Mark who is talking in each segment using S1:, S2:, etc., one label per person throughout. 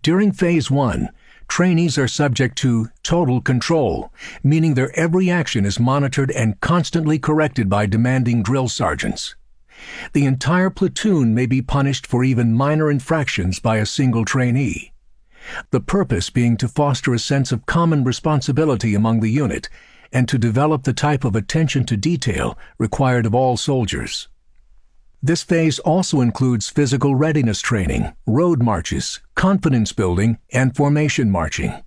S1: During Phase 1, trainees are subject to total control, meaning their every action is monitored and constantly corrected by demanding drill sergeants. The entire platoon may be punished for even minor infractions by a single trainee. The purpose being to foster a sense of common responsibility among the unit and to develop the type of attention to detail required of all soldiers. This phase also includes physical readiness training, road marches, confidence building, and formation marching.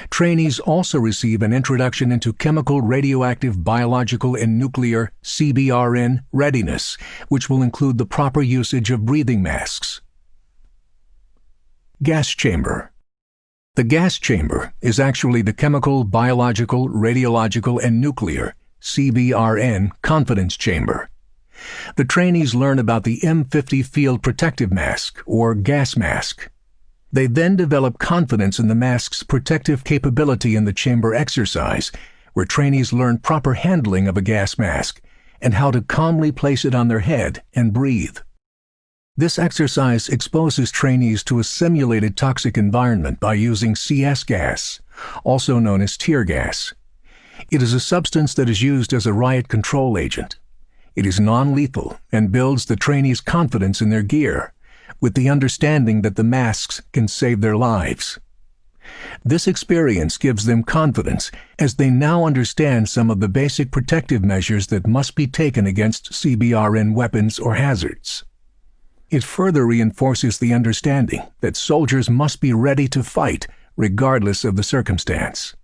S1: Trainees also receive an introduction into chemical, radioactive, biological, and nuclear (CBRN) readiness, which will include the proper usage of breathing masks. Gas chamber. The gas chamber is actually the chemical, biological, radiological, and nuclear (CBRN) confidence chamber. The trainees learn about the M50 field protective mask, or gas mask. They then develop confidence in the mask's protective capability in the chamber exercise, where trainees learn proper handling of a gas mask and how to calmly place it on their head and breathe. This exercise exposes trainees to a simulated toxic environment by using CS gas, also known as tear gas. It is a substance that is used as a riot control agent. It is non-lethal and builds the trainees' confidence in their gear, with the understanding that the masks can save their lives. This experience gives them confidence as they now understand some of the basic protective measures that must be taken against CBRN weapons or hazards. It further reinforces the understanding that soldiers must be ready to fight regardless of the circumstance.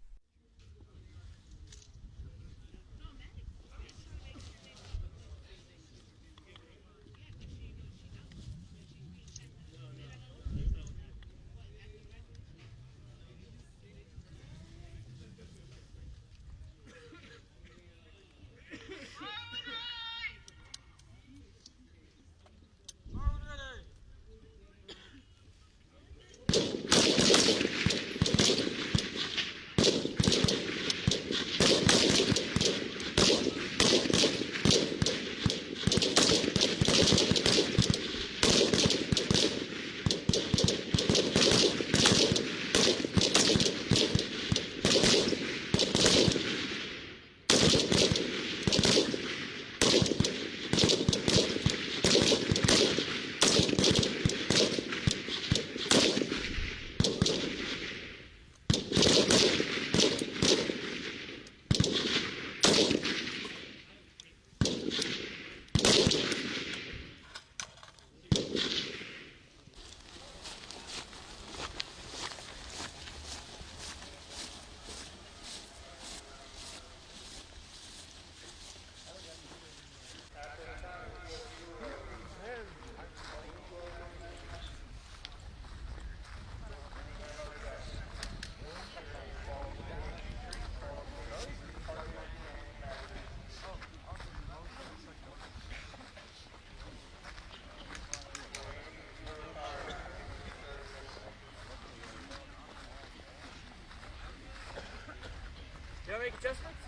S2: Do you want to make adjustments?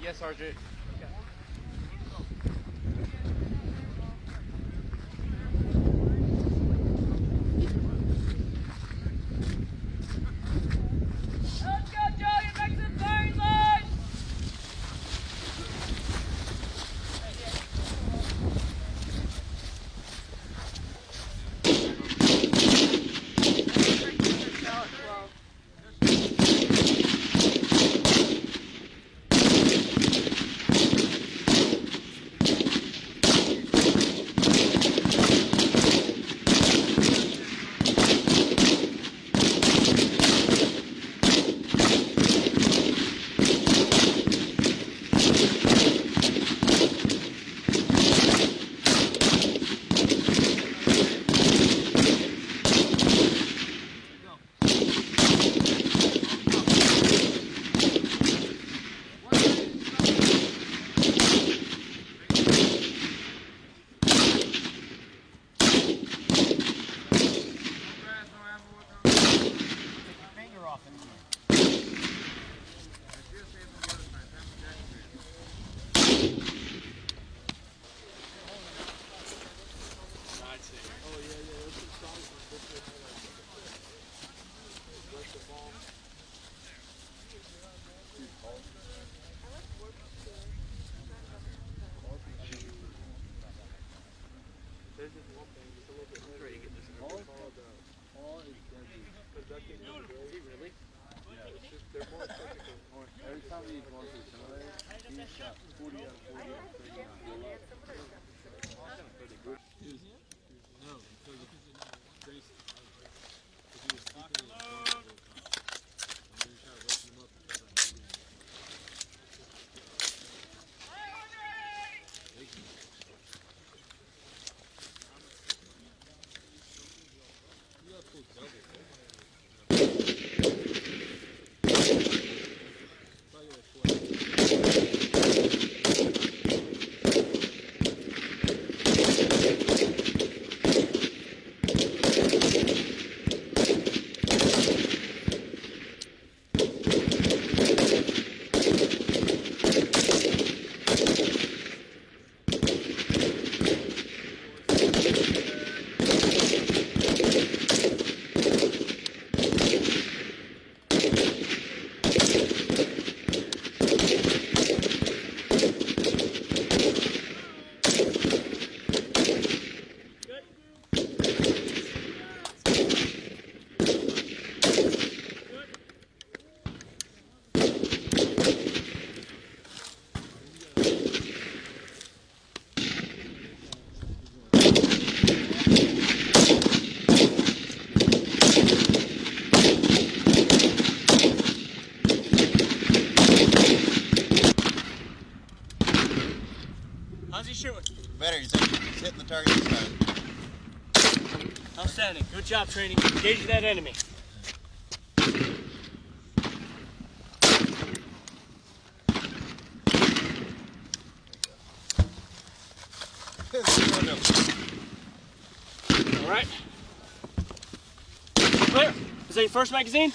S3: Yes, Sergeant.
S2: Let's go, Joey! Back to the firing line!
S4: How's he shooting?
S5: Better, he's hitting the target this time.
S4: Outstanding. Good job, training. Engaging that enemy. Alright. Clear. Is that your first magazine?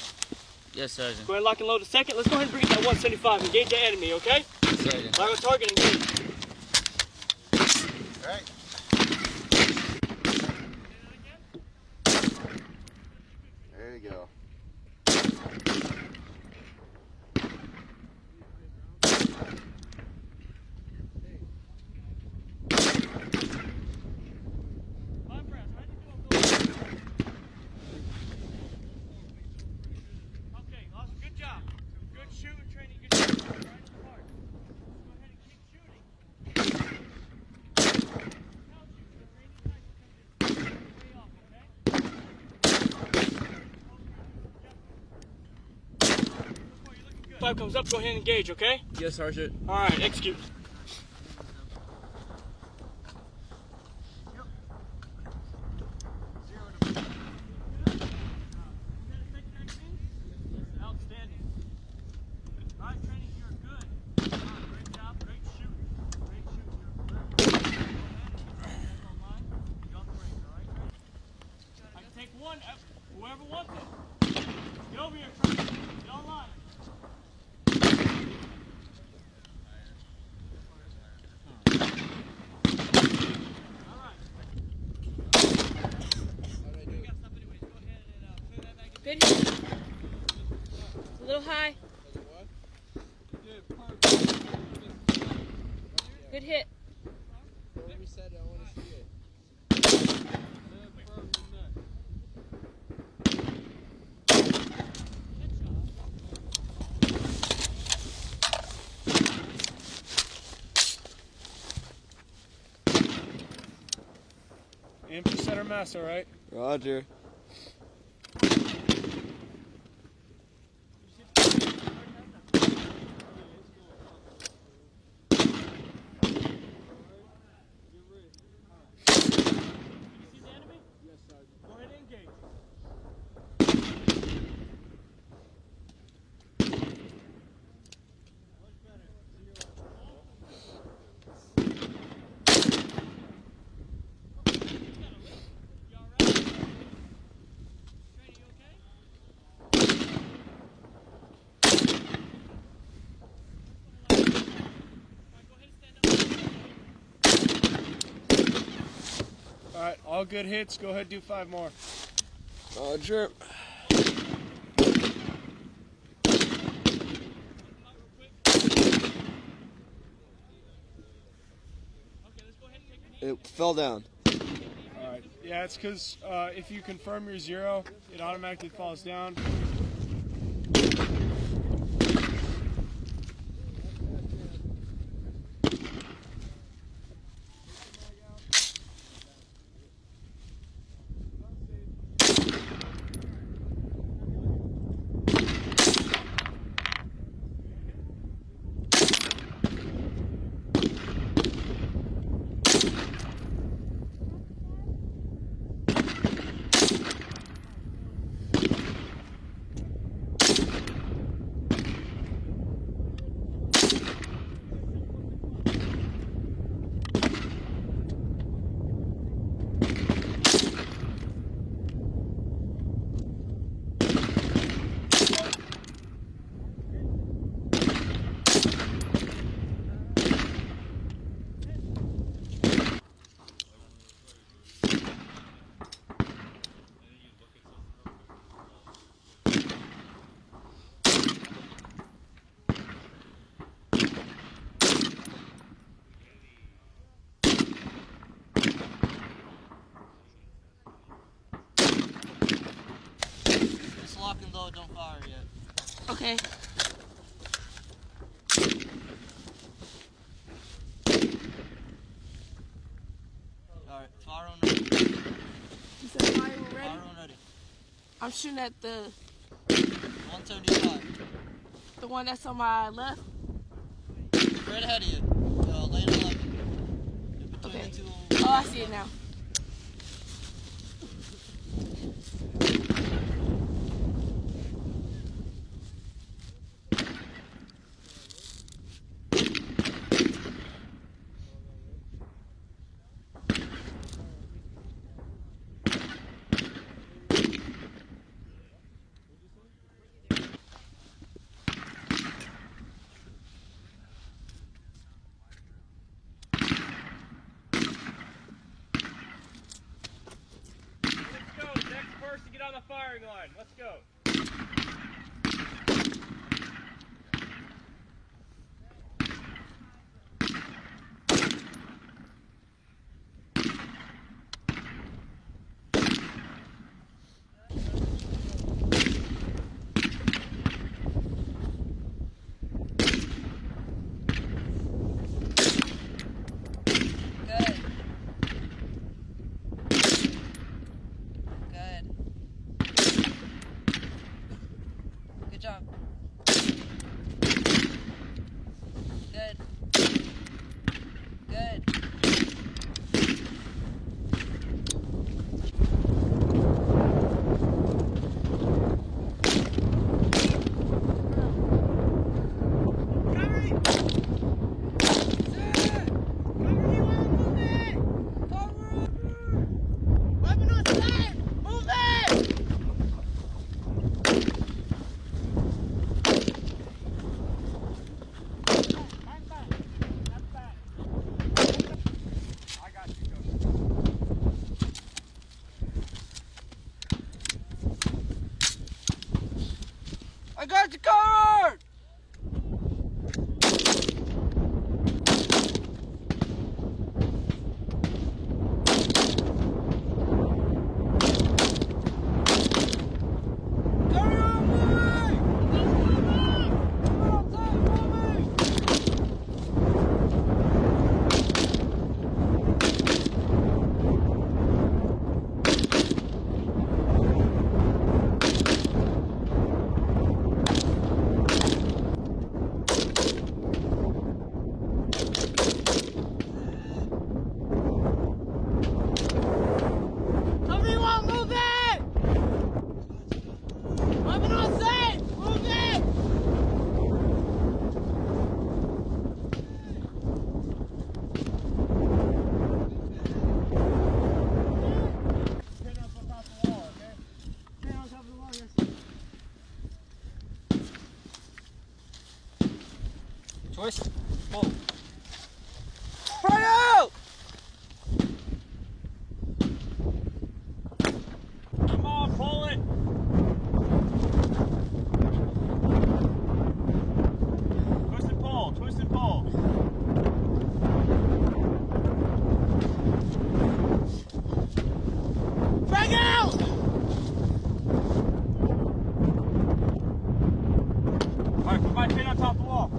S3: Yes, Sergeant.
S4: Go ahead and lock and load the second. Let's go ahead and bring it that 175. Engage the enemy, okay?
S3: Sergeant.
S4: Fire on target, engage.
S5: All right. There you go.
S4: Okay, awesome. Good job. Good shooting, training. Good shooting. Right in the heart. Let's go ahead and keep shooting. Five comes up, go ahead and engage, okay?
S3: Yes, Sergeant.
S4: Alright, execute. Outstanding. Alright, training, you're good. Great job, great shooting. Great shooting. You're good. Go ahead and get that online. You're on the range, alright? I can take one, whoever wants it. Get over here, training. Get online.
S2: Good hit. A little high. Good hit.
S4: Aim for center mass, alright?
S5: Roger.
S4: Go ahead and engage. Alright, all good hits. Go ahead and do 5 more.
S5: Roger. It fell down.
S4: Alright, yeah, it's because if you confirm your 0, it automatically falls down.
S6: low, don't fire yet.
S7: Okay.
S6: Alright, fire on ready.
S7: You said fire when ready?
S6: Fire on ready.
S7: I'm shooting at the
S6: 175.
S7: one that's on my left.
S6: Right ahead of you. Lane 11. In between
S7: Okay.
S6: the two.
S7: Oh, I see it now.
S2: Let's go. Next person, get on the firing line. Let's go.
S6: Good. Good. Good job. Good. Good.
S2: I got you, go.
S6: I got you covered!
S3: Twist. Pull.
S6: Fire!
S2: Come on, pull it. Twist and pull. Twist and pull.
S7: Frag out!
S2: All right, put my pin on top of the wall.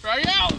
S3: Frag out!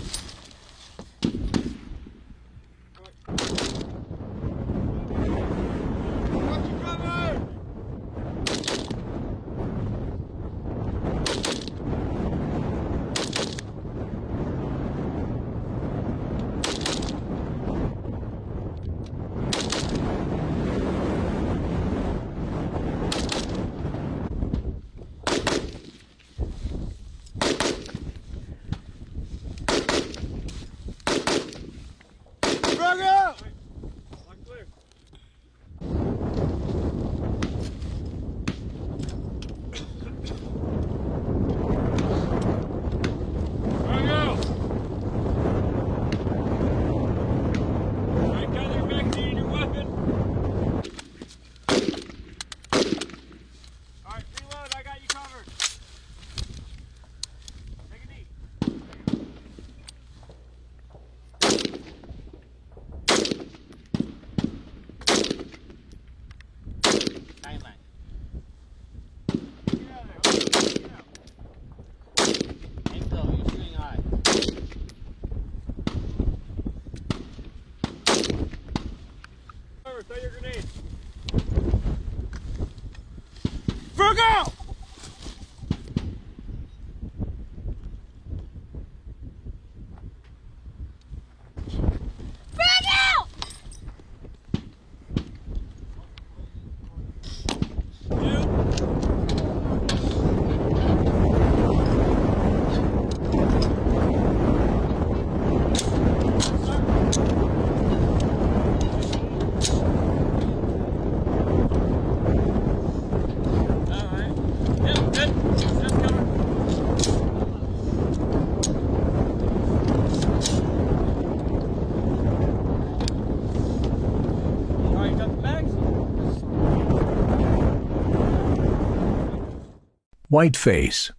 S4: Throw your grenade.
S3: Frag out!
S1: White phase.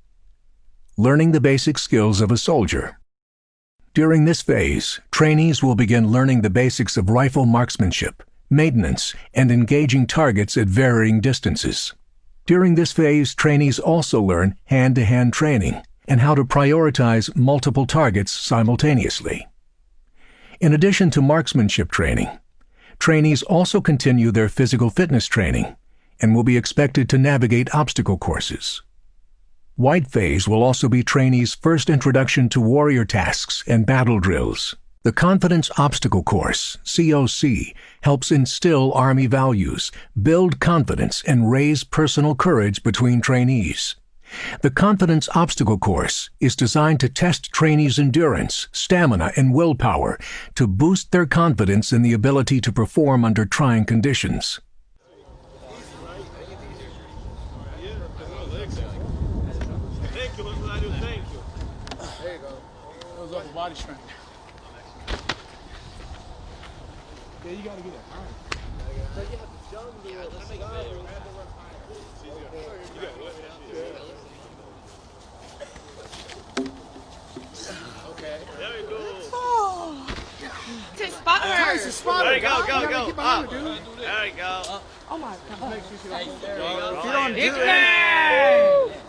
S1: Learning the basic skills of a soldier. During this phase, trainees will begin learning the basics of rifle marksmanship, maintenance, and engaging targets at varying distances. During this phase, trainees also learn hand-to-hand training and how to prioritize multiple targets simultaneously. In addition to marksmanship training, trainees also continue their physical fitness training and will be expected to navigate obstacle courses. White phase will also be trainees' first introduction to warrior tasks and battle drills. The Confidence Obstacle Course, COC, helps instill Army values, build confidence, and raise personal courage between trainees. The Confidence Obstacle Course is designed to test trainees' endurance, stamina, and willpower to boost their confidence in the ability to perform under trying conditions.
S3: Body strength. Yeah, you gotta get it. So you have to jump the Okay. There we go.
S7: Oh. To spot her.
S3: There you go, go.
S4: There we go.
S7: Oh my God.
S3: There you go.
S4: If you don't do it,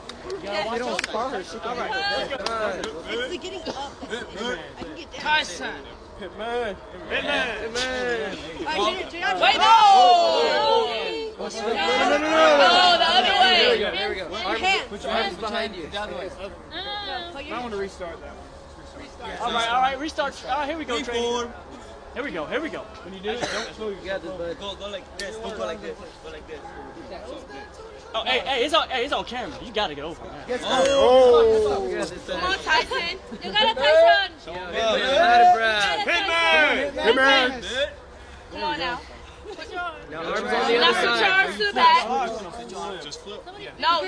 S3: You don't spar her. She can handle it.
S6: It's the getting up that's the issue. I can get down.
S2: Tyson.
S3: Hitman.
S2: Wait, no!
S3: No,
S2: Oh, the other way.
S3: There we go. Put your hands behind you. The other way.
S2: No.
S3: I want to restart that one.
S4: all right, restart. All right, here we go, training. Here we go.
S3: When you do it, don't slow your gather, bud.
S5: Go like this. Don't go like this. Go like this.
S4: Oh, hey, it's on camera. You gotta get over that.
S7: Come on, Tyson. You got it, Tyson.
S3: Hitman.
S7: Come on now.
S3: Now arms on the other
S7: Now put your
S3: side.
S7: arms to the back.
S3: Just flip.
S7: No.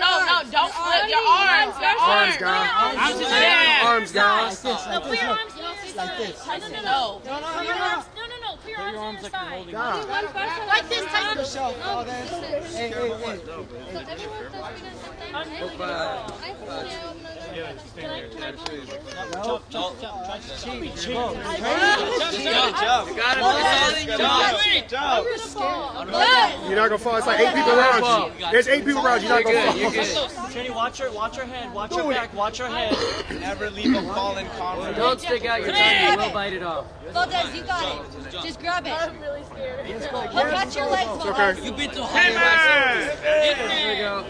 S7: Don't flip your arms.
S3: Arms down.
S7: Arms to the back.
S3: Arms down.
S8: No, put your arms like this.
S7: No.
S8: Put your arms. No. Put your
S2: your arms like you're holding
S3: Nah.
S2: on.
S7: Like this type of
S3: Yourself, all that. Hey, hey, hey.
S7: So everyone does bigger sometimes. I think can I go in here?
S3: No. You're not gonna fall. It's like 8 people around you. There's 8 people around you. You're not gonna fall.
S4: You're good. Trini, watch your head, watch your back, watch your head.
S5: Never leave a ball in confidence.
S2: Don't stick out your tongue, you will bite it off.
S7: Valdez, you got it. Just grab it. I'm really scared. Look at your legs,
S3: It's
S7: Valdez.
S3: okay.
S2: You've been too high. There you go.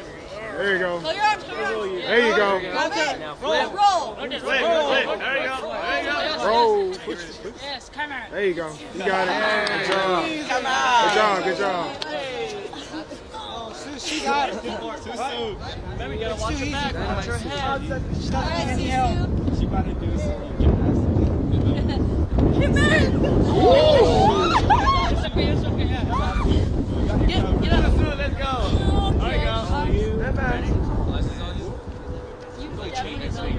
S3: There you go.
S7: Pull your arms, pull your arms.
S3: There you go.
S7: Grab it.
S2: Now
S7: Roll.
S2: flip.
S7: Roll.
S4: There you go. There you go.
S3: Roll.
S2: Yes, come on.
S3: There you go. You got it. Good job.
S5: Come on.
S3: Good job.
S5: She got it.
S4: Then we gotta watch your back, watch your head.
S7: All right, see you.
S5: She about to do some gymnastics.
S7: Get back. Get up.
S4: Let's go. There you go.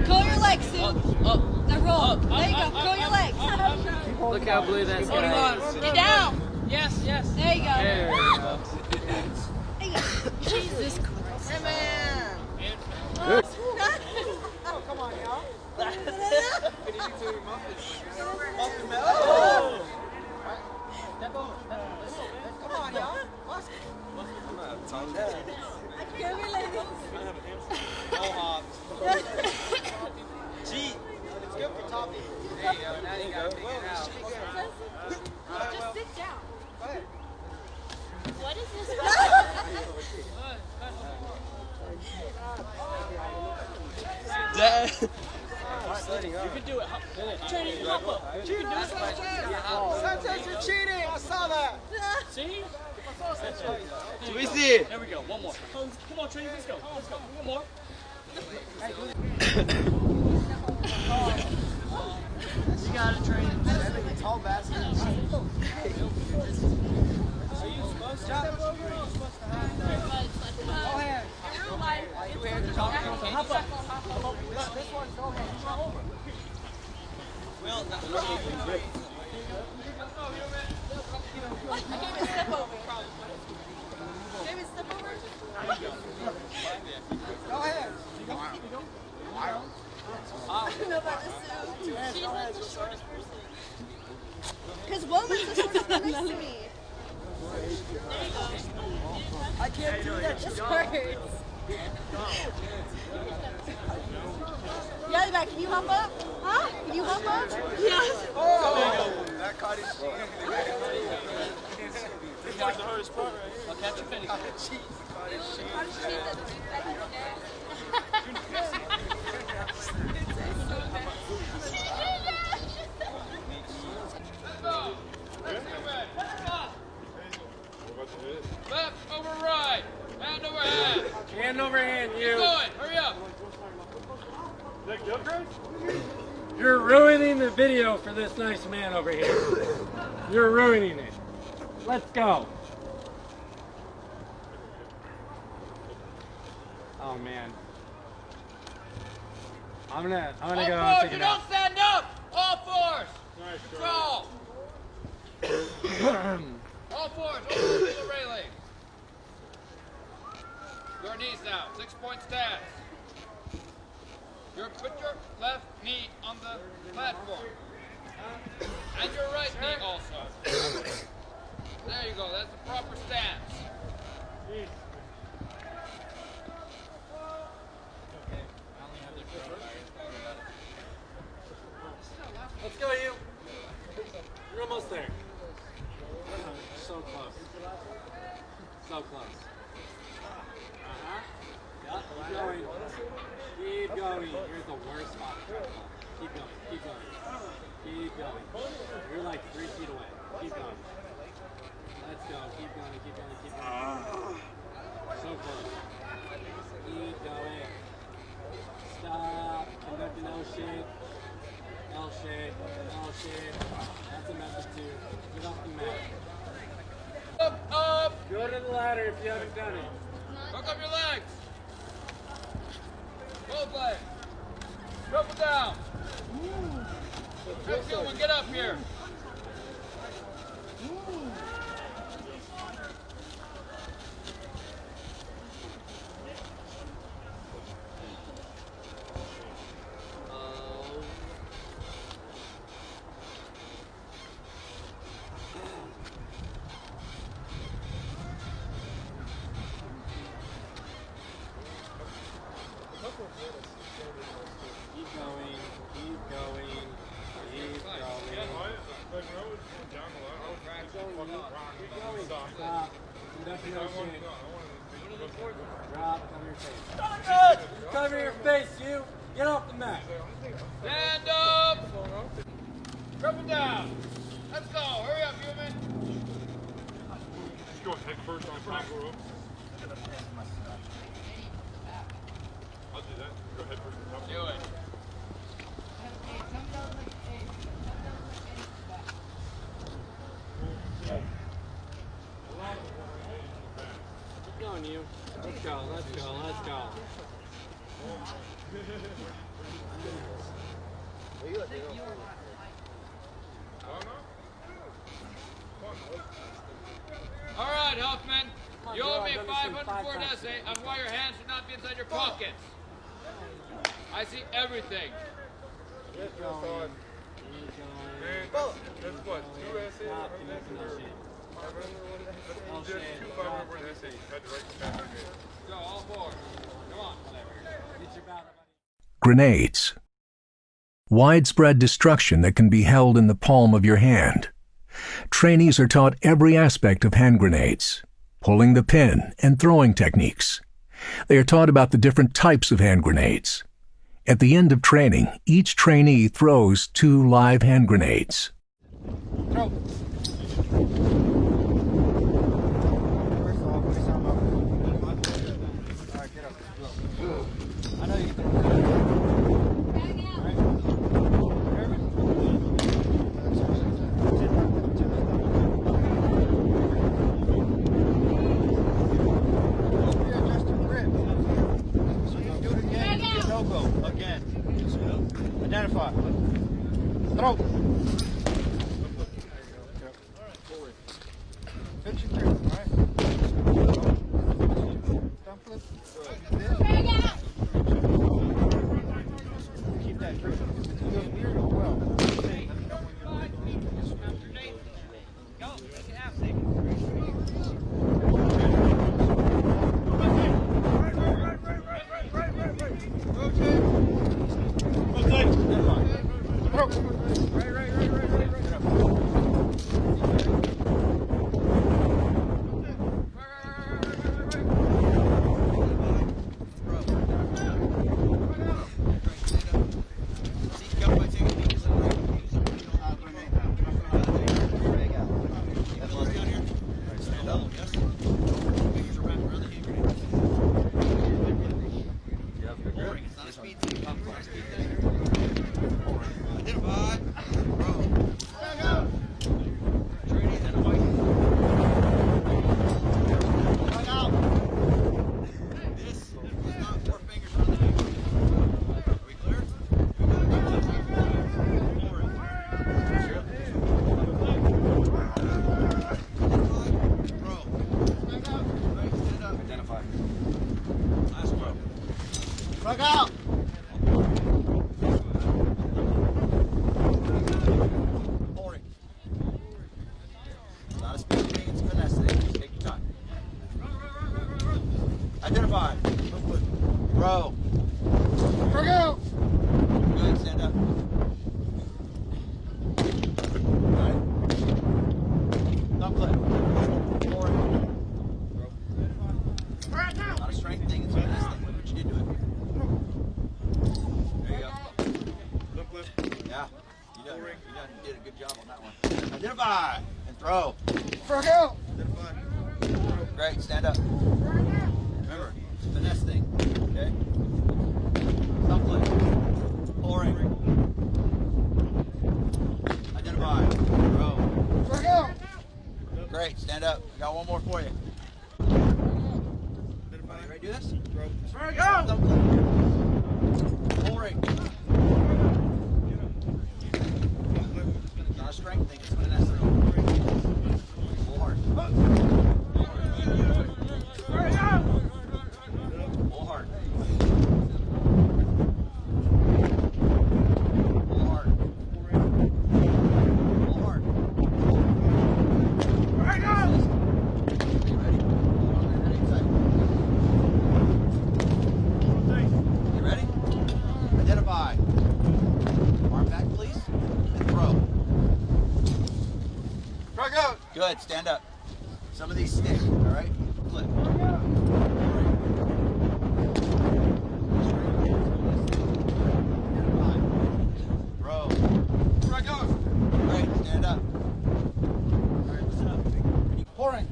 S7: Curl your legs, Sue. Now roll. There you go. Curl your legs.
S2: Look how blue that's going.
S7: Get down.
S2: Yes, yes.
S7: There you go.
S2: There you go.
S7: There you go. Jesus Christ. Hey, man.
S3: Oh, come on, y'all. Come on, y'all.
S7: I can't relate this.
S5: Gee, it's good for topping.
S2: There you go. Now you gotta figure it out.
S7: Just sit down. What is this?
S4: You can do it. Training, hop up. You can do it.
S3: Sanchez, you're cheating. I saw that.
S4: See?
S5: Do we see it?
S4: There we go. One more. Come on, Trini, let's go. Let's go. One more. You got it, Trini.
S3: Tall basket.
S7: Because Woman's the shortest one next to me.
S3: I can't do that.
S7: This hurts. The other back, can you hop up? Huh? Can you hop up? Yes.
S3: Oh, that caught his cheek.
S4: This is the hardest part right here. I'll catch you finish.
S2: Left over right. Hand over hand.
S3: Hand over hand,
S2: Keep
S3: you.
S2: going. Hurry up.
S8: You're ruining the video for this nice man over here. You're ruining it. Let's go. Oh man. I'm gonna
S2: All
S8: go
S2: fours.
S8: and take
S2: You
S8: it out.
S2: don't stand up. All fours. Control. All fours. Over to the railing. Your knees now. 6-point stance. Put your left knee on the platform. And your right knee also. There you go. That's the proper stance.
S8: Let's go, you. You're almost there. So close. So close. Yep, keep going. Keep going. You're the worst spot. Keep going. Keep going. Keep going. You're like 3 feet away. Keep going. Let's go. Keep going. Keep going. Keep going. So close. Keep going. Stop. Conduct an L shape. L shape. L shape. That's a method too. Get off the mat.
S2: Up, up.
S8: Go to the ladder if you haven't done it.
S2: Hook up your legs. Both legs. Triple down. Good feeling. Get up here.
S8: Keep going, keep going, keep going. Stop. Conducting no shit. Drop, cover your face. Cover your face, you! Get off the mat!
S2: Stand up! Drop it down! Let's go! Hurry up, human!
S3: Go head first on top rope. I'll do that. Go head first on top.
S2: Do it.
S8: Keep going, you. Let's go, let's go, let's go.
S2: All right, Huffman. You owe me 500 for an essay on why your hands should not be inside your pockets. I see everything.
S8: Keep going. Keep going.
S3: That's what, 2 essays?
S8: Stop conducting no shit.
S3: That's just 2 500-word essays. You had to write them down.
S2: Go, all four. Come on.
S8: Get your battle, buddy.
S1: Grenades. Widespread destruction that can be held in the palm of your hand. Trainees are taught every aspect of hand grenades, pulling the pin and throwing techniques. They are taught about the different types of hand grenades. At the end of training, each trainee throws 2 live hand grenades.
S6: Throw. I know you can do it. Again. Identify. Throw. Finish your turn, alright? Dump flip. Keep that grip. Oh, well.
S2: Go. Make it happen.
S6: Frog out! Pouring. It's not a speed thing, it's a finesse thing. Just take your time. Identify. Throw. Frog out! Good, stand up. Alright. Thumb clip. Pouring. Throw. Not a strength thing, it's a finesse thing. Look what you did to it. There you go. Yeah, you did a good job on that one. Identify and throw. Frog out. Identify. Great, stand up. Remember, it's a finesse thing. Okay. Thumb clip. Pouring. Identify. Throw. Frog out. Great, stand up. I got one more for you. Identify. You ready to do this? Throw. Frog out. Thumb clip. Pouring. Not a strength thing, it's a finesse thing. Good, stand up. Some of these stick, all right? Flip. Throw. Great, stand up. All right, listen up. Keep pouring.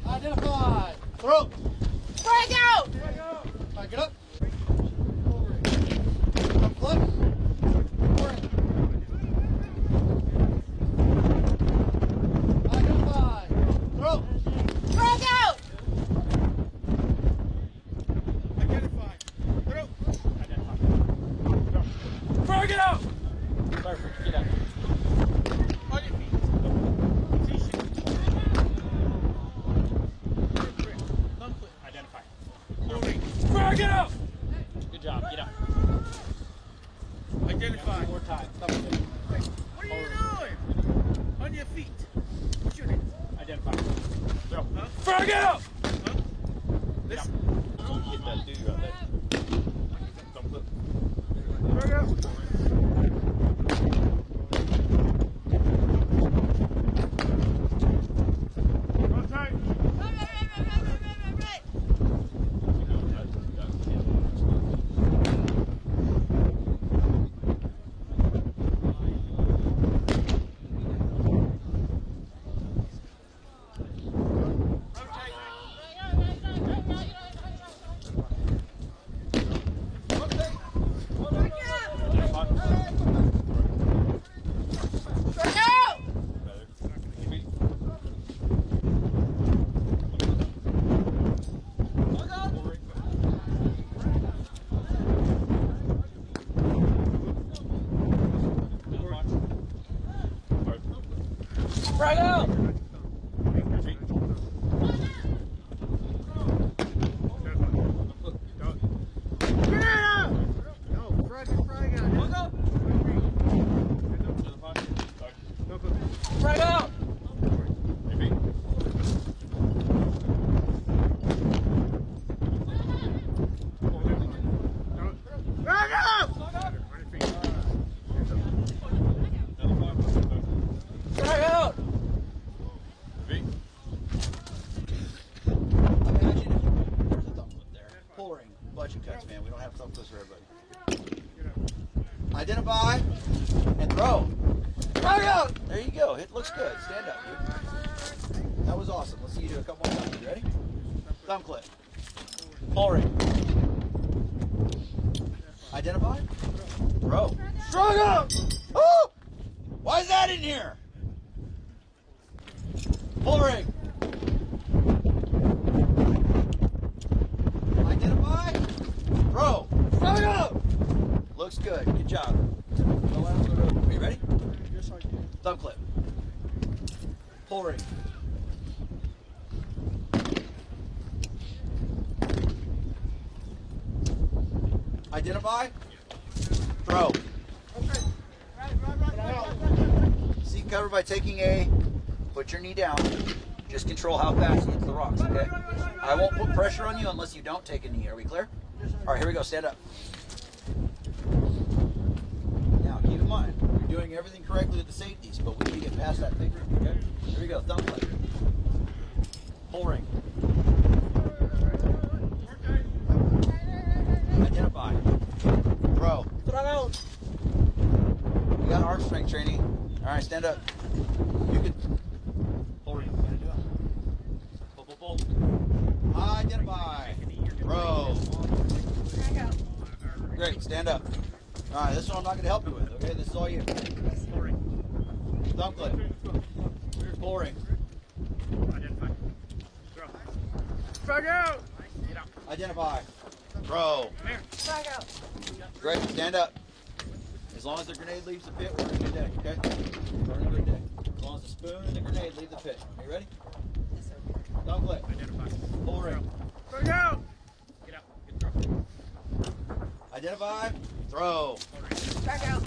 S6: Identify. Throw.
S7: Frag out!
S6: Back it up. Flip. Identify. Throw.
S7: Frag out!
S3: Identify. Throw.
S8: Frag it out! Perfect, get out.
S3: On your feet. T-shirt. Thumb clip.
S8: Identify.
S3: Loading.
S8: Frag it out! Good job, get out.
S3: Identify.
S8: One more time. Thumb clip.
S3: What are you doing? On your feet. What's your name?
S8: Identify. Throw.
S3: Huh?
S8: Frag it out!
S3: Huh? Listen.
S8: Get that dude right there. Thumb clip.
S3: Frag out. Rotate.
S7: Right. Frag out!
S8: Frag out! Frag out! Frag out!
S6: Pouring. Budget cuts, man. We don't have thumb clips for everybody. Identify and throw. Frag out! There you go. It looks good. Stand up, dude. That was awesome. Let's see you do a couple more times. You ready? Thumb clip. Pouring. Identify. Throw. Strong up! Oh! Why is that in here? Pouring. Identify. Throw. Strong up! Looks good. Good job. Are you ready?
S3: Yes, I can.
S6: Thumb clip. Pouring. Identify. Throw. Seat cover by taking a, put your knee down. Just control how fast you get to the rocks, okay? I won't put pressure on you unless you don't take a knee. Are we clear? All right, here we go. Stand up. Now, keep in mind, you're doing everything correctly with the safeties, but we need to get past that big group, okay? Here we go. Thumb clip. Pull ring. Identify. Throw.
S3: Throw.
S6: You got arm strength training. All right, stand up. You can pull ring. Pull, pull, pull. Identify. Throw. Great, stand up. All right, this one I'm not going to help you with, okay? This is all you. Thumb clip. Pull ring.
S3: Identify. Throw. Frag out.
S6: Identify. Throw.
S7: Frag out.
S6: Great, stand up. As long as the grenade leaves the pit, we're in a good day, okay? We're in a good day. As long as the spoon and the grenade leave the pit. Are you ready? Thumb clip.
S3: Identify.
S6: Pull ring.
S3: Frag out. Get out. Get throw.
S6: Identify. Throw.
S7: Frag out.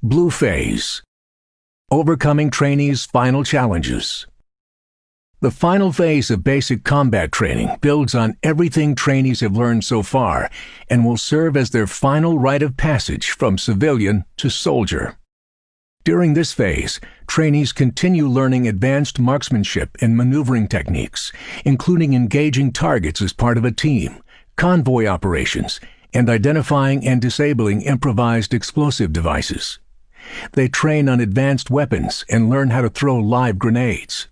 S1: Blue Phase. Overcoming trainees' final challenges. The final phase of basic combat training builds on everything trainees have learned so far and will serve as their final rite of passage from civilian to soldier. During this phase, trainees continue learning advanced marksmanship and maneuvering techniques, including engaging targets as part of a team, convoy operations, and identifying and disabling improvised explosive devices. They train on advanced weapons and learn how to throw live grenades.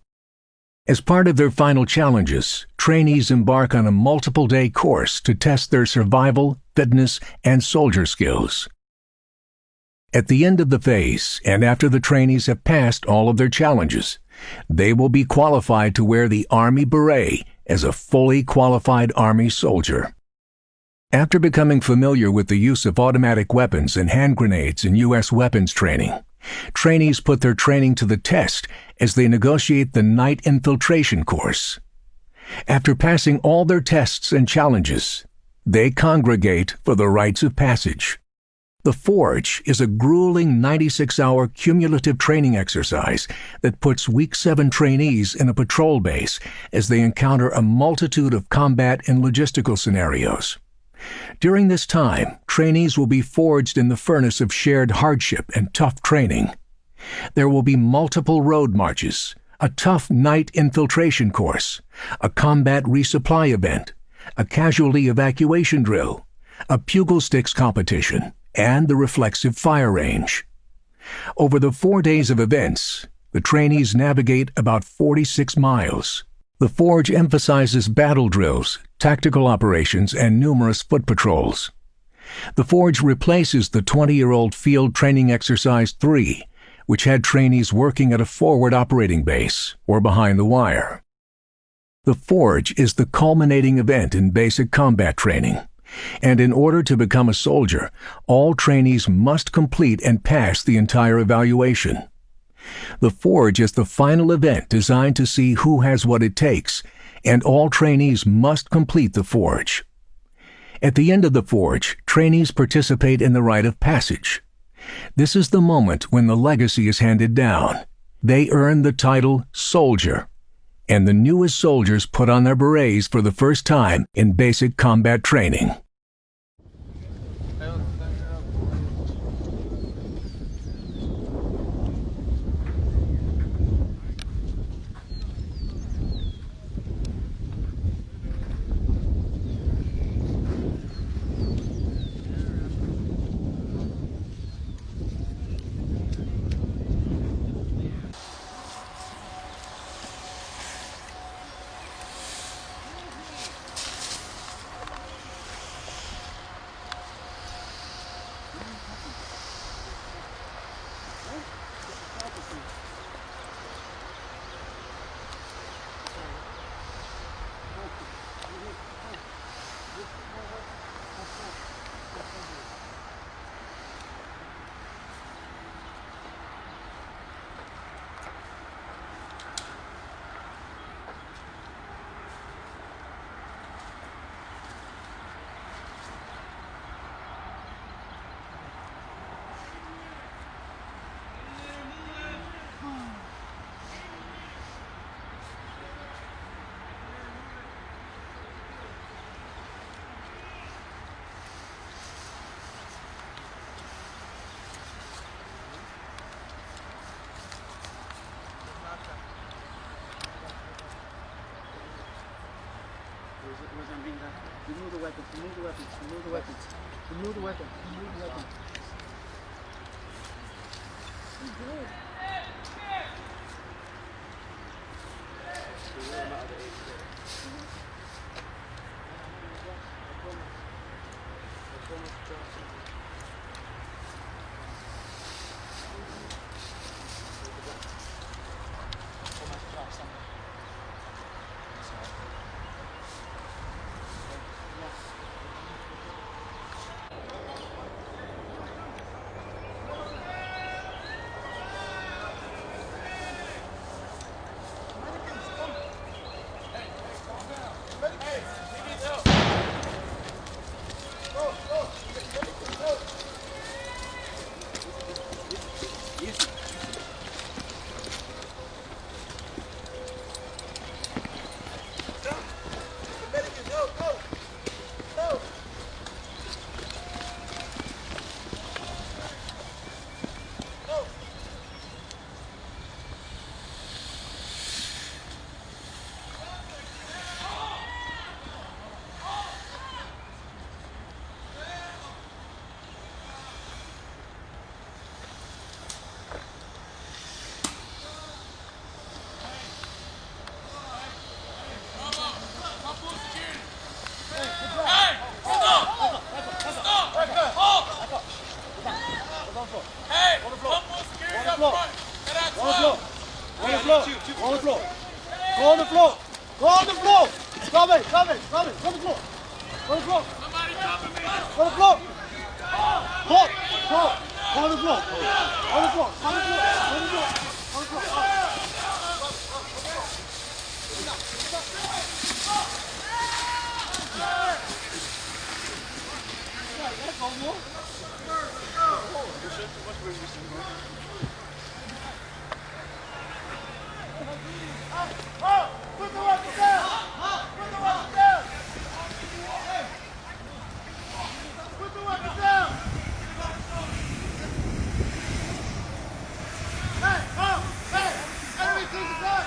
S1: As part of their final challenges, trainees embark on a multiple-day course to test their survival, fitness, and soldier skills. At the end of the phase, and after the trainees have passed all of their challenges, they will be qualified to wear the Army Beret as a fully qualified Army soldier. After becoming familiar with the use of automatic weapons and hand grenades in U.S. weapons training, trainees put their training to the test as they negotiate the night infiltration course. After passing all their tests and challenges, they congregate for the rites of passage. The Forge is a grueling 96-hour cumulative training exercise that puts Week 7 trainees in a patrol base as they encounter a multitude of combat and logistical scenarios. During this time, trainees will be forged in the furnace of shared hardship and tough training. There will be multiple road marches, a tough night infiltration course, a combat resupply event, a casualty evacuation drill, a pugil sticks competition, and the reflexive fire range. Over the 4 days of events, the trainees navigate about 46 miles. The Forge emphasizes battle drills, tactical operations, and numerous foot patrols. The Forge replaces the 20-year-old Field Training Exercise 3, which had trainees working at a forward operating base or behind the wire. The Forge is the culminating event in basic combat training, and in order to become a soldier, all trainees must complete and pass the entire evaluation. The Forge is the final event designed to see who has what it takes, and all trainees must complete the Forge. At the end of the Forge, trainees participate in the rite of passage. This is the moment when the legacy is handed down. They earn the title Soldier, and the newest soldiers put on their berets for the first time in basic combat training.
S3: Remove the weapons, remove the weapons, remove the weapons, remove the weapons, remove the weapons. On the floor. On the floor. Go on the floor. Go on the floor. Come in. Go on the floor. Go on the floor.
S2: Somebody cover me.
S3: Go on the floor. Go on the floor. On the floor. On the floor. On the floor. On the floor. Put the weapon down! Put the weapon down! Put the weapon down! Hey! Enemy team is up!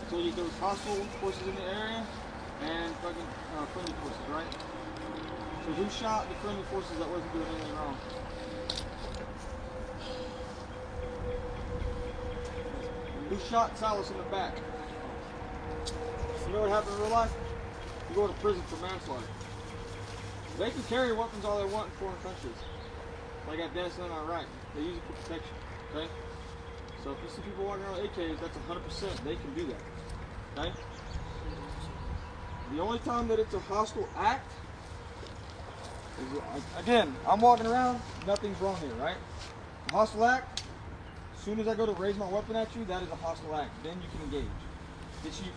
S3: So there was hostile forces in the area and fucking friendly forces, right? So who shot the friendly forces that wasn't doing anything wrong? Who shot Silas in the back? You know what happened in real life? You go to prison for manslaughter. They can carry weapons all they want in foreign countries. Like Afghanistan and Iraq. They use it for protection. Okay? So if you see people walking around with AKs, that's 100%. They can do that. Okay? The only time that it's a hostile act is, again, I'm walking around, nothing's wrong here, right? A hostile act, as soon as I go to raise my weapon at you, that is a hostile act. Then you can engage. Did she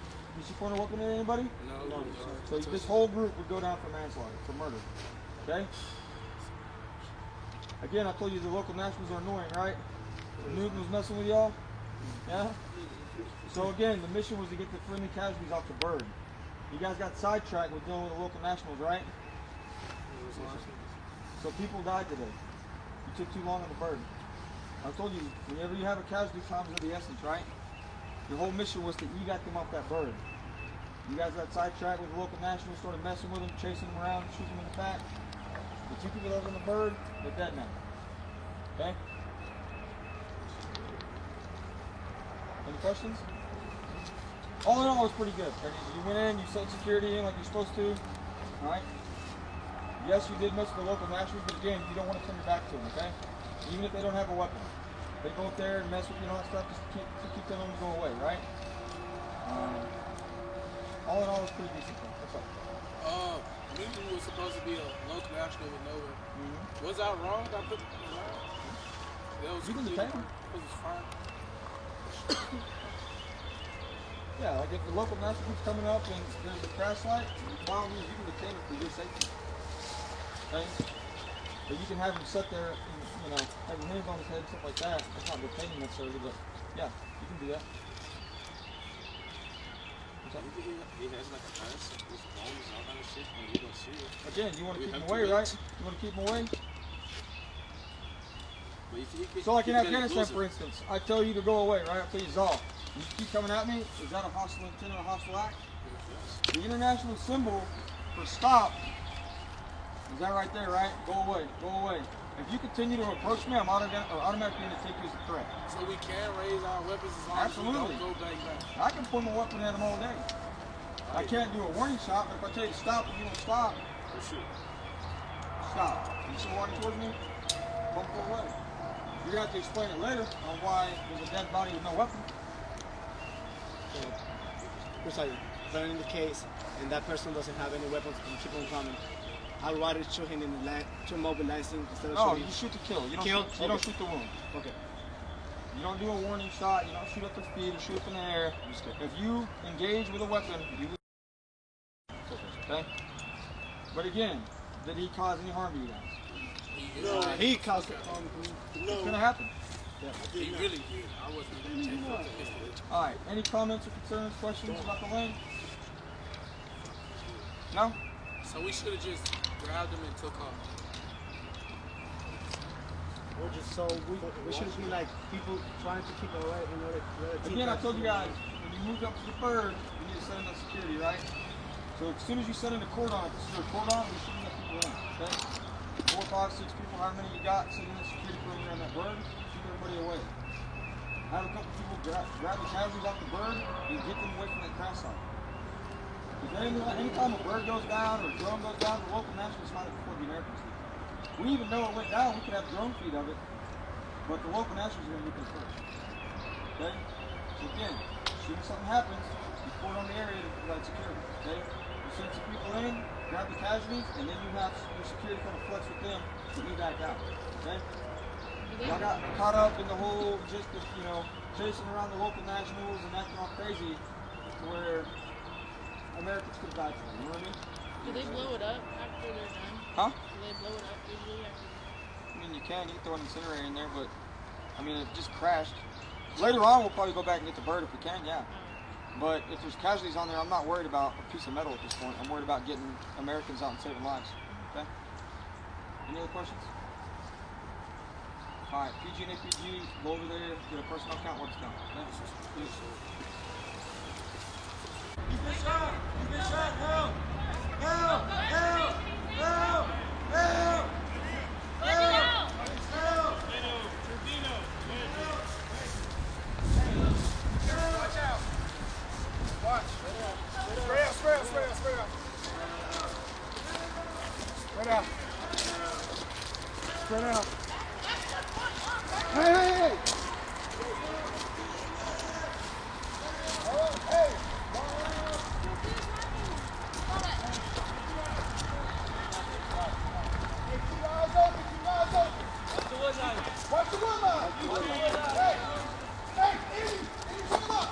S3: point a weapon at anybody? No. So this whole group would go down for manslaughter, for murder. Okay? Again, I told you the local nationals are annoying, right? Newton was messing with y'all? Yeah? So again, the mission was to get the friendly casualties off the bird. You guys got sidetracked with dealing with the local nationals, right? So people died today. You took too long on the bird. I told you, whenever you have a casualty, time is of the essence, right? Your whole mission was to evac them off that bird. You guys got sidetracked with the local nationals, started messing with them, chasing them around, shooting them in the back. The two people that was on the bird, they're dead now. Okay? Any questions? All in all, it was pretty good. You went in, you set security in like you're supposed to. Alright? Yes, you did mess with the local nationals, but again, you don't want to turn your back to them, okay? Even if they don't have a weapon. They go up there and mess with you and all that stuff, just keep telling them to go away, right? All in all, it was pretty decent. What's up?
S9: Newton was supposed to be a local national with no one. Was I wrong? I put
S3: You can detain him.
S9: It was fine.
S3: Yeah, like if the local national keeps coming up and there's a crash light, by all means you can detain him for your safety. Okay? But you can have him sit there and, you know, have your hands on his head and stuff like that. That's not detaining necessarily, but yeah, you can do that.
S9: He has like a pass with bones, all that shit, and you don't see it.
S3: Again, you want to keep him away, right? You want to keep him away? So like in Afghanistan, for instance, I tell you to go away, right? I tell you, Zal, you keep coming at me, is that a hostile intent or a hostile act? The international symbol for stop is that right there, right? Go away, go away. If you continue to approach me, I'm automatically going to take you as a threat.
S9: So we can raise our weapons as long as we don't go back.
S3: I can point my weapon at him all day. I can't do a warning shot, but if I tell you to stop and you don't stop, stop. You still walking towards me? Bump away. You're going to have to explain it later on why there's a dead body with no weapon.
S10: Precisely. But in the case, and that person doesn't have any weapons and keep on coming, I'd rather shoot him in the leg to mobilize him instead of shooting.
S3: No, you shoot to kill. You don't shoot the wound.
S10: Okay.
S3: You don't do a warning shot. You don't shoot up their feet or shoot up in the air. If you engage with a weapon, you lose. Okay? But again, did he cause any harm to you guys?
S10: No, he caused harm to me.
S3: It's going to happen.
S9: Yeah. He really did. I wasn't even taking off the pistol.
S3: Alright, any comments or concerns, questions about the lane? No?
S9: So we should have just grabbed him and took off.
S10: Or just so we shouldn't be like people trying to keep away, you know, like
S3: Again, I told you guys, when you moved up to the bird, you need to set in that security, right? So as soon as you set in a cordon, if this is a cordon, we shouldn't let people in, okay? 4, 5, 6 people, however many you got, sit in the security perimeter on that bird, keep everybody away. Have a couple people grab the casualties off the bird and get them away from that crash site. Because anytime a bird goes down or a drone goes down, the local nationals find it before the Americans do. We even know it went down, we could have drone feed of it, but the local nationals are going to get there first. Okay? So again, as soon as something happens, you report on the area to provide security. Okay? You send some people in, grab the casualties, and then you have your security kind of flex with them to evac out. Okay? Y'all got caught up in the whole just of, you know, chasing around the local nationals and acting all crazy to where Americans could have died for them, you know what I mean?
S11: Do they blow it up after they're done?
S3: Huh?
S11: Do they blow it up usually after they're done?
S3: I mean, you can throw an incinerator in there, but I mean, it just crashed. Later on, we'll probably go back and get the bird if we can, yeah. But if there's casualties on there, I'm not worried about a piece of metal at this point. I'm worried about getting Americans out and saving lives. Okay? Any other questions? Alright, PG and APG, go over there, get a personnel count, what's count. Okay?
S6: You've been shot! You've been shot! Help! Help! Help! Help! Help! Help! Help! Watch out! Watch! Spread out! Spread out! Spread out! Spread out! Spread out! Spread out! Hey! Hey! Hey! Watch the wood line! Hey! Hey! Any come up!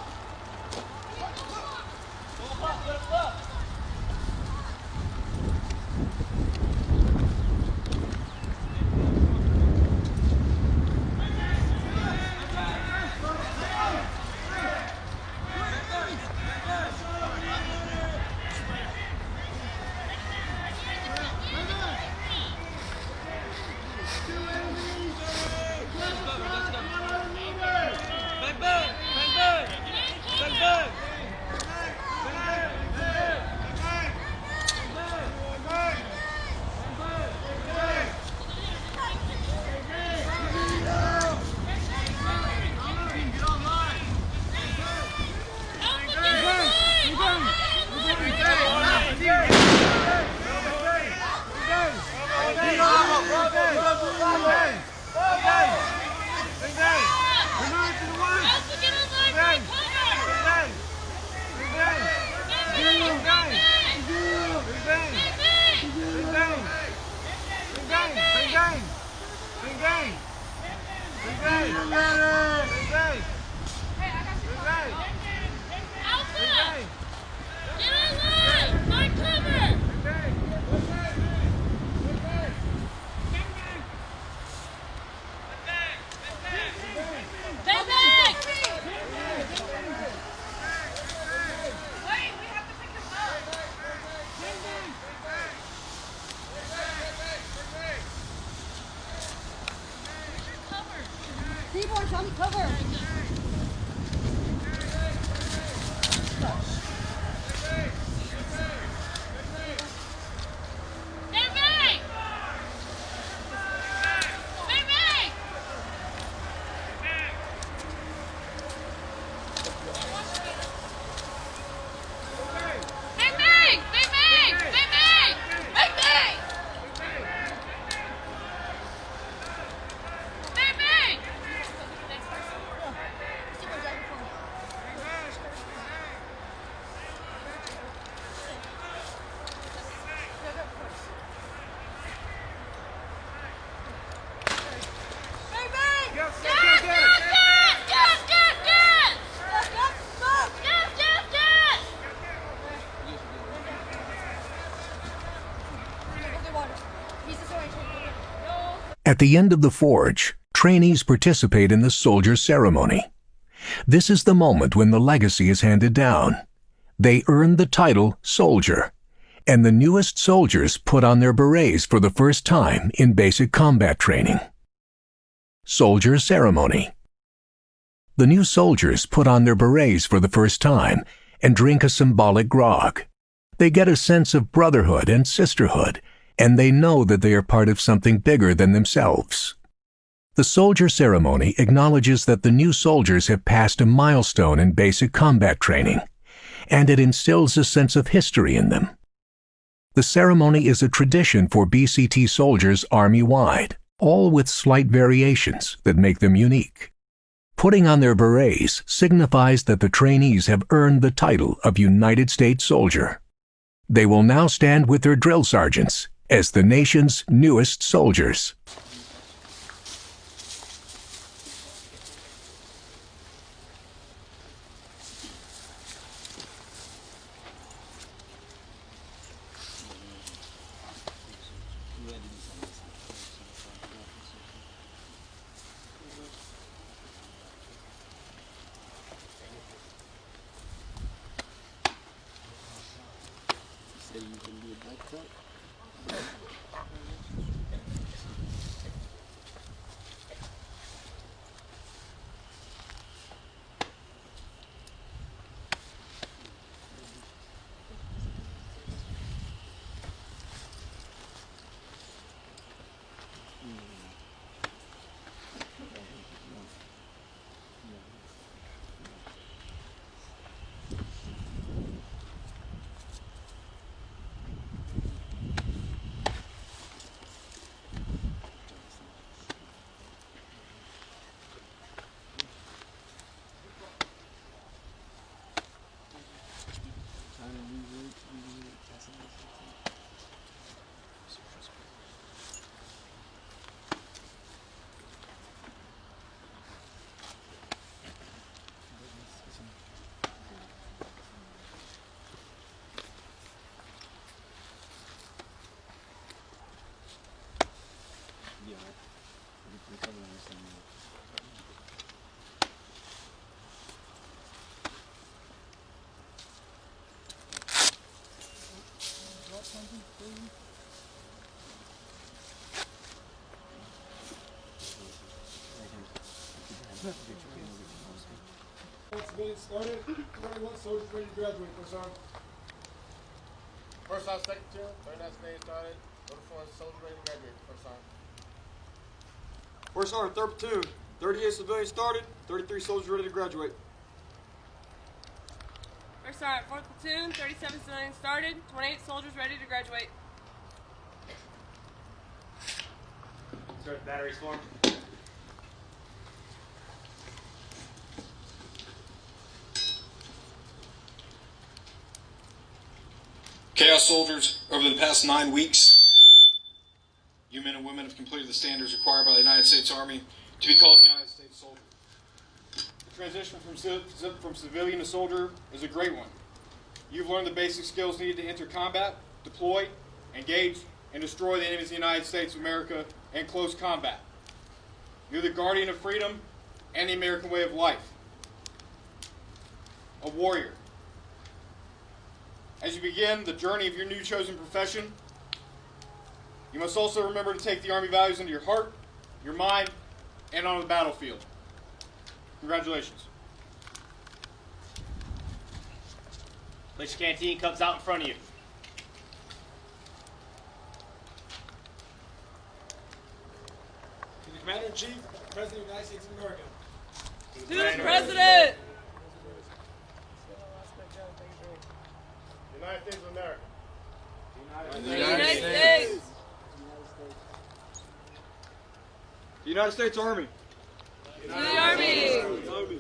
S7: Seaborn, tell me cover.
S1: At the end of the forge, trainees participate in the soldier ceremony. This is the moment when the legacy is handed down. They earn the title soldier, and the newest soldiers put on their berets for the first time in basic combat training. Soldier ceremony. The new soldiers put on their berets for the first time and drink a symbolic grog. They get a sense of brotherhood and sisterhood, and they know that they are part of something bigger than themselves. The soldier ceremony acknowledges that the new soldiers have passed a milestone in basic combat training, and it instills a sense of history in them. The ceremony is a tradition for BCT soldiers Army-wide, all with slight variations that make them unique. Putting on their berets signifies that the trainees have earned the title of United States Soldier. They will now stand with their drill sergeants as the nation's newest soldiers.
S3: Minutes started. 21 soldiers ready to graduate. First on.
S12: First on, second two. 39 minutes started. 44 soldiers ready to graduate. First on.
S3: First on, third platoon. 38 civilians started. 33 soldiers ready to graduate.
S13: First sergeant, 4th platoon, 37 civilians started, 28 soldiers ready to graduate.
S8: Start the batteries form.
S14: Chaos soldiers, over the past 9 weeks, you men and women have completed the standards required by the United States Army to be called a United States soldier.
S3: The transition from civilian to soldier is a great one. You've learned the basic skills needed to enter combat, deploy, engage, and destroy the enemies of the United States of America in close combat. You're the guardian of freedom and the American way of life. A warrior. As you begin the journey of your new chosen profession, you must also remember to take the Army values into your heart, your mind, and on the battlefield. Congratulations.
S8: Place your canteen cups out in front of you.
S3: To the Commander-in-Chief, President of the United States of America.
S13: To the President!
S12: United States of America.
S13: United States!
S3: The United States Army.
S13: To the Army!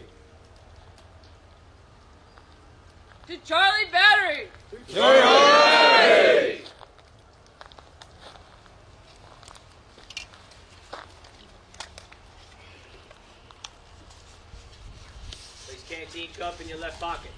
S13: To Charlie Battery!
S3: Charlie!
S8: Place canteen cup in your left pocket.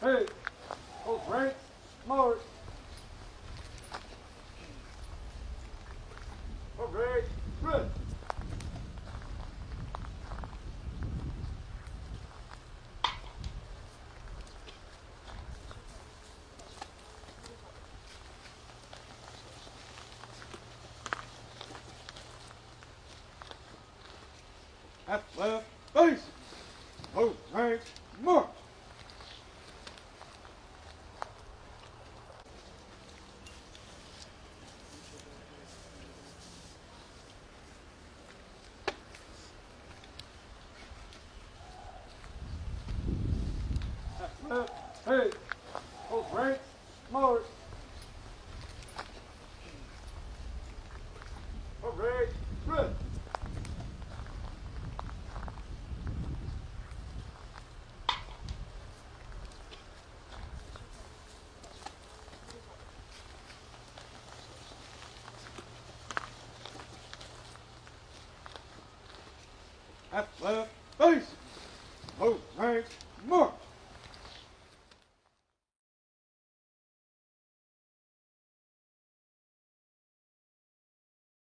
S3: hey. Hold right, smart. Hold right, good. Half left, base. Hold right, march. Half left, hey. Hold right, march. Hold right, good. Half left, base.